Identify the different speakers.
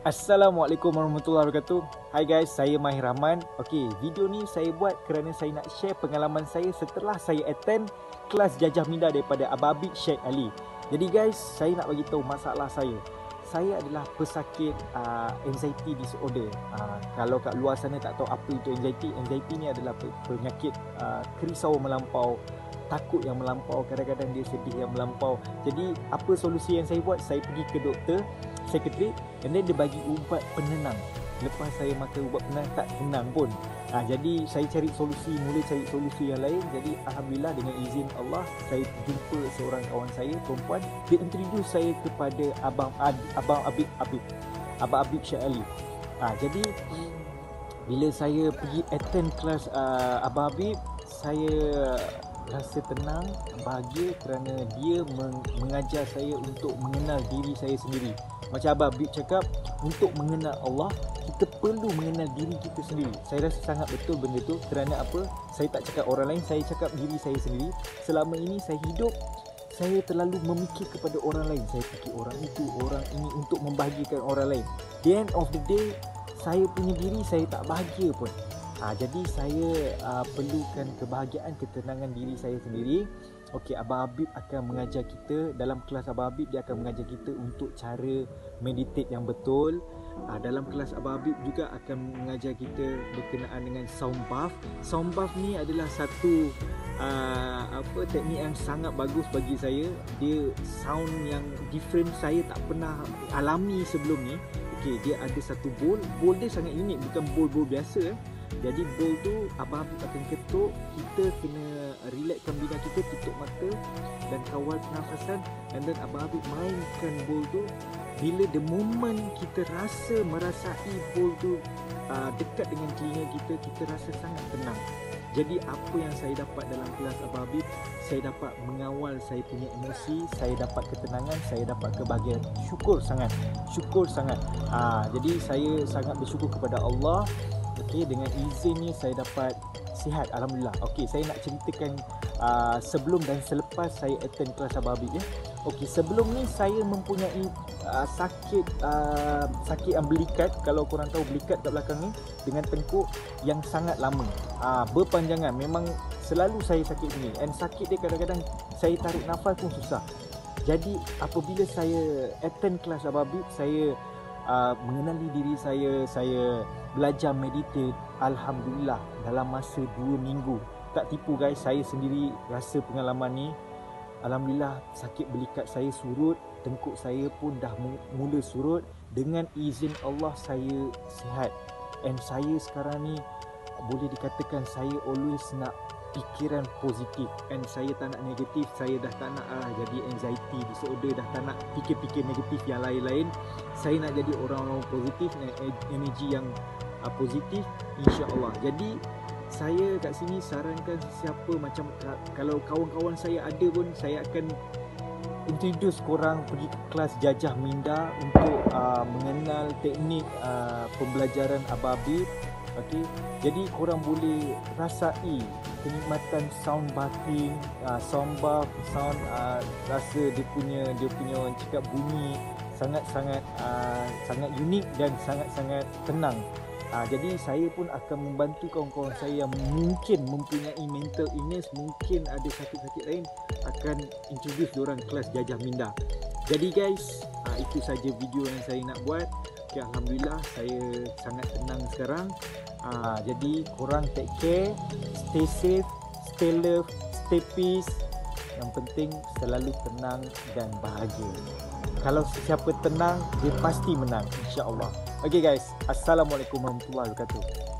Speaker 1: Assalamualaikum warahmatullahi wabarakatuh. Hai guys, saya Mahir Rahman. Okey, video ni saya buat kerana saya nak share pengalaman saya setelah saya attend kelas Jajah Minda daripada Abang Habib Sheikh Ali. Jadi guys, saya nak bagi tahu masalah saya. Saya adalah pesakit anxiety disorder. Kalau kat luar sana tak tahu apa itu anxiety. Anxiety ni adalah penyakit kerisauan melampau, takut yang melampau, kadang-kadang dia sedih yang melampau. Jadi apa solusi yang saya buat? Saya pergi ke doktor psikiatrik, and then dia bagi ubat penenang. Lepas saya makan ubat penenang tak tenang pun. Jadi saya cari solusi yang lain. Jadi alhamdulillah dengan izin Allah saya jumpa seorang kawan saya perempuan. Dia introduce saya kepada Abang Habib Sheikh Ali. Jadi bila saya pergi attend kelas Abang Habib, saya rasa tenang, bahagia kerana dia mengajar saya untuk mengenal diri saya sendiri. Macam Abang Habib cakap, untuk mengenal Allah, kita perlu mengenal diri kita sendiri. Saya rasa sangat betul benda tu. Kerana apa? Saya tak cakap orang lain, saya cakap diri saya sendiri. Selama ini saya hidup, saya terlalu memikir kepada orang lain. Saya fikir orang itu, orang ini untuk membahagiakan orang lain. The end of the day, saya punya diri saya tak bahagia pun. Jadi saya perlukan kebahagiaan, ketenangan diri saya sendiri. Okey, Abang Habib akan mengajar kita. Dalam kelas Abang Habib, dia akan mengajar kita untuk cara meditate yang betul. Dalam kelas Abang Habib juga akan mengajar kita berkenaan dengan sound bath. Sound bath ni adalah satu teknik yang sangat bagus bagi saya. Dia sound yang different, saya tak pernah alami sebelum ni. Okey, dia ada satu bowl. Bowl dia sangat unik, bukan bowl biasa. Jadi bowl tu Abang Habib akan ketuk. Kita kena relaxkan bina kita, tutup mata dan kawal pernafasan. And then Abang Habib mainkan bowl tu. Bila the moment kita merasai bowl tu dekat dengan telinga kita, kita rasa sangat tenang. Jadi apa yang saya dapat dalam kelas Abang Habib, saya dapat mengawal saya punya emosi, saya dapat ketenangan, saya dapat kebahagiaan. Syukur sangat. Jadi saya sangat bersyukur kepada Allah. Okey, dengan izinnya saya dapat sihat, alhamdulillah. Okey, saya nak ceritakan sebelum dan selepas saya attend kelas Abang Habib ya. Okey, sebelum ni saya mempunyai sakit belikat. Kalau korang tahu belikat kat belakang ni, dengan tengkuk yang sangat lama, berpanjangan. Memang selalu saya sakit ni, and sakit dia kadang-kadang saya tarik nafas pun susah. Jadi apabila saya attend kelas Abang Habib, saya mengenali diri saya belajar meditate. Alhamdulillah, dalam masa 2 minggu, tak tipu guys, saya sendiri rasa pengalaman ni. Alhamdulillah, sakit belikat saya surut, tengkuk saya pun dah mula surut. Dengan izin Allah saya sihat. And saya sekarang ni boleh dikatakan saya always nak fikiran positif, and saya tak nak negatif. Saya dah tak nak jadi anxiety disorder, dah tak nak fikir-fikir negatif yang lain-lain. Saya nak jadi orang-orang positif, energi yang positif, insya-Allah. Jadi saya kat sini sarankan sesiapa, macam kalau kawan-kawan saya ada pun, saya akan introduce korang pergi ke kelas Jajah Minda untuk mengenal teknik pembelajaran Abang Habib. Okey, jadi korang boleh rasai kenikmatan sound bathing, sound bath, rasa dia punya orang cakap bunyi sangat unik dan sangat tenang. Jadi saya pun akan membantu kawan-kawan saya yang mungkin mempunyai mental illness, mungkin ada sakit-sakit lain, akan introduce diorang kelas Jajah Minda. Jadi guys, itu saja video yang saya nak buat. Okay, alhamdulillah saya sangat tenang sekarang. Jadi korang take care, stay safe, stay love, stay peace. Yang penting selalu tenang dan bahagia. Kalau siapa tenang, dia pasti menang, insya-Allah. Okay guys, Assalamualaikum warahmatullahi wabarakatuh.